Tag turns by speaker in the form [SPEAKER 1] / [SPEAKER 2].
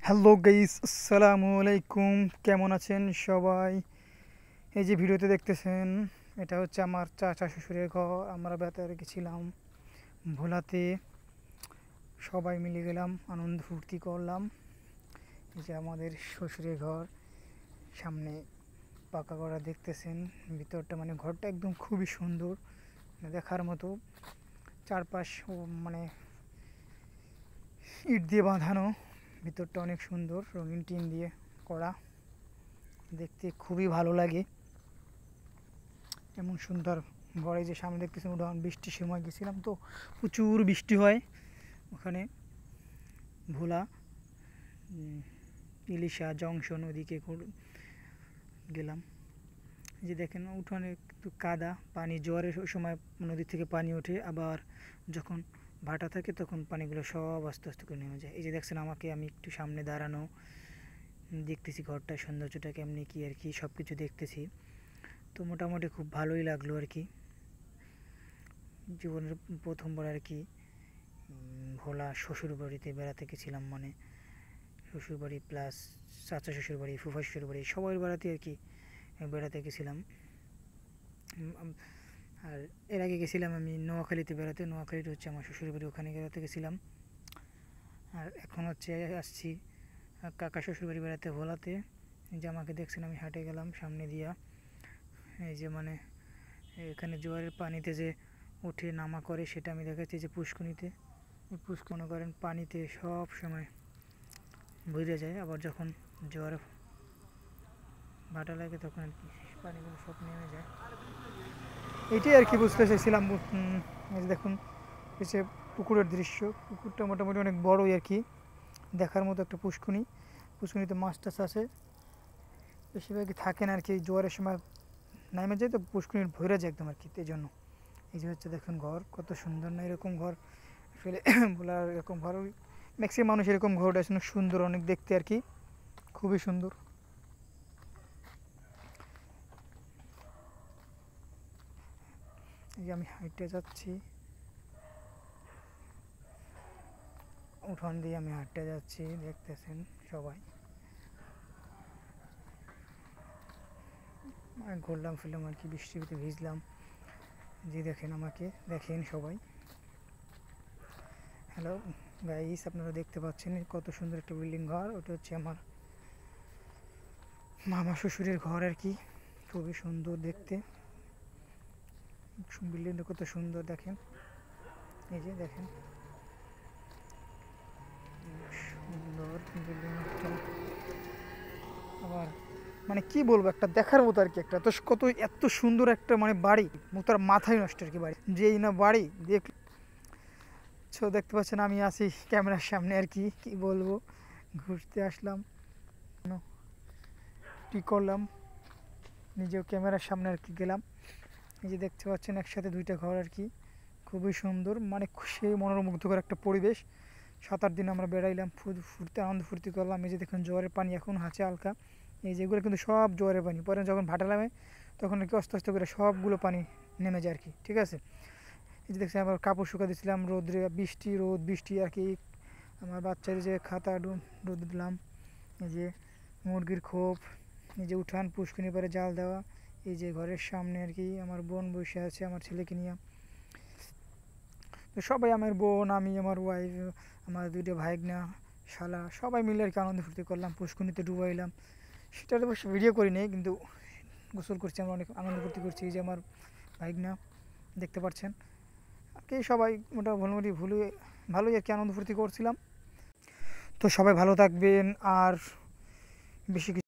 [SPEAKER 1] Hello guys, আসসালামু আলাইকুম। কেমন আছেন সবাই? এই যে ভিডিওতে দেখতেছেন, এটা হচ্ছে আমার চাচা শ্বশুরের ঘর। আমরা বেড়াতে গেছিলাম ভোলাতে, সবাই মিলে গেলাম, আনন্দ ফুর্তি করলাম। এই যে আমাদের শ্বশুরের ঘর, সামনে পাকা করা দেখতেছেন। ভিতরটা মানে ঘরটা একদম খুবই সুন্দর, দেখার মতো। চারপাশ মানে ইট দিয়ে বাঁধানো, ভিতরটা অনেক সুন্দর, রঙিন টিন দিয়ে করা, দেখতে খুবই ভালো লাগে। এমন সুন্দর ঘরে যে সামনে দেখতেছেন, উঠান বৃষ্টির সময় গেছিলাম তো প্রচুর বৃষ্টি হয় ওখানে। ভোলা ইলিশা জংশন ওদিকে গেলাম। যে দেখেন উঠানে একটু কাদা, পানি জোয়ারের সময় নদী থেকে পানি ওঠে, আবার যখন ভাটা থাকে তখন পানিগুলো সব আস্তে আস্তে করে নেমে যায়। এই যে দেখছেন আমাকে, আমি একটু সামনে দাঁড়ানো, দেখতেছি ঘরটার সৌন্দর্যটা কেমনি কি আর কি, সব কিছু দেখতেছি। তো মোটামুটি খুব ভালোই লাগলো আর কি। জীবনের প্রথমবার আর কি ভোলা শ্বশুরবাড়িতে বেড়াতে গেছিলাম, মানে শ্বশুরবাড়ি প্লাস চাচা শ্বশুরবাড়ি, ফুফা শ্বশুরবাড়ি, সবাই বেড়াতে আর কি বেড়াতে গেছিলাম। আর এর আগে গেছিলাম আমি নোয়াখালীতে বেড়াতে, নোয়াখালীতে হচ্ছে আমার শ্বশুরবাড়ি, ওখানে বেড়াতে গেছিলাম। আর এখন হচ্ছে আসছি কাকা শ্বশুরবাড়ি বেড়াতে ভোলাতে। যে আমাকে দেখছেন আমি হাঁটে গেলাম সামনে দিয়া, এই যে মানে এখানে জোয়ারের পানিতে যে উঠে নামা করে সেটা আমি দেখাচ্ছি। যে পুষ্করিণীতে, মনে করেন পানিতে সব সময় ভরে যায়, আবার যখন জোয়ার ভাটা লাগে তখন পানিগুলো সব নেমে যায়। এটাই আর কি বুঝতে চাইছিলাম। এই যে দেখুন, হচ্ছে পুকুরের দৃশ্য, পুকুরটা মোটামুটি অনেক বড়ই আর কি, দেখার মতো একটা পুষ্করিণী। পুষ্করিণীতে মাছ টাছ আছে, বেশিরভাগই থাকে না আর কি, জোয়ারের সময় নামে যায় তো পুষ্করিণী ভরে যায় একদম আর কি, এই জন্য। এই যে হচ্ছে দেখুন ঘর কত সুন্দর, না এরকম ঘর আসলে বলার, এরকম ঘর ম্যাক্সিমাম মানুষ এরকম ঘরটা আসলে সুন্দর অনেক দেখতে আর কি, খুবই সুন্দর। এই যে আমি হাঁটতে যাচ্ছি, উঠান দিয়ে আমি হাঁটতে যাচ্ছি, দেখতেছেন সবাই। ঘুরলাম ফিরলাম আর কি, বৃষ্টিতে ভিজলাম। যে দেখেন আমাকে, দেখেন সবাই। হ্যালো গাইস, আপনারা দেখতে পাচ্ছেন কত সুন্দর একটা বিল্ডিং ঘর, ওটা হচ্ছে আমার মামা শ্বশুরের ঘর আর কি, খুবই সুন্দর দেখতে। বিল্ডিংটা কত সুন্দর দেখেন, এই যে দেখেন সুন্দর বিল্ডিংটা। আবার মানে কি বলবো, একটা দেখার মতো আর কি, একটা তো কত এত সুন্দর একটা মানে বাড়ি, তার মাথায় নষ্ট আর কি বাড়ি, যেই না বাড়ি দেখ। সো দেখতে পাচ্ছেন আমি আছি ক্যামেরার সামনে আর কি, কি বলবো, ঘুরতে আসলাম, কি করলাম, নিজেও ক্যামেরার সামনে আর কি গেলাম। এই যে দেখতে পাচ্ছেন একসাথে দুইটা ঘর আর কি, খুবই সুন্দর, মানে সেই মনোমুগ্ধকর একটা পরিবেশ। 7-8 দিন আমরা বেড়াইলাম, ফুর্তি আনন্দ ফুর্তি করলাম। এই যে দেখুন জোয়ারের পানি এখন আছে হালকা, এই যেগুলো কিন্তু সব জোয়ারের পানি, পরে যখন ভাটা নামে তখন আর কি আস্তে আস্তে করে সবগুলো পানি নেমে যায় আর কি, ঠিক আছে। এই যে দেখছি আবার কাপড় শুকা দিয়েছিলাম রোদ্রে, বৃষ্টি রোদ বৃষ্টি আর কি। আমার বাচ্চার যে খাতা রোদ দিলাম। এই যে মুরগির খোপ, এই যে উঠান পুষ্করিণী পাড়ে জাল দেওয়া। এই যে ঘরের সামনে আর কি আমার বোন বসে আছে আমার ছেলেকে নিয়ে। তো সবাই, আমার বোন, আমি, আমার ওয়াইফ, আমার দুইটা ভাইগনা, শালা, সবাই মিলে আর কি আনন্দ ফুর্তি করলাম, পুষ্করিণীতে ডুবাইলাম। সেটার অবশ্য ভিডিও করি নেই, কিন্তু গোসল করছি, আমরা অনেক আনন্দ ফুর্তি করছি। এই যে আমার ভাইগনা দেখতে পাচ্ছেন আর কি, সবাই মোটামুটি ভালোই আর কি আনন্দ ফুর্তি করছিলাম। তো সবাই ভালো থাকবেন, আর বেশি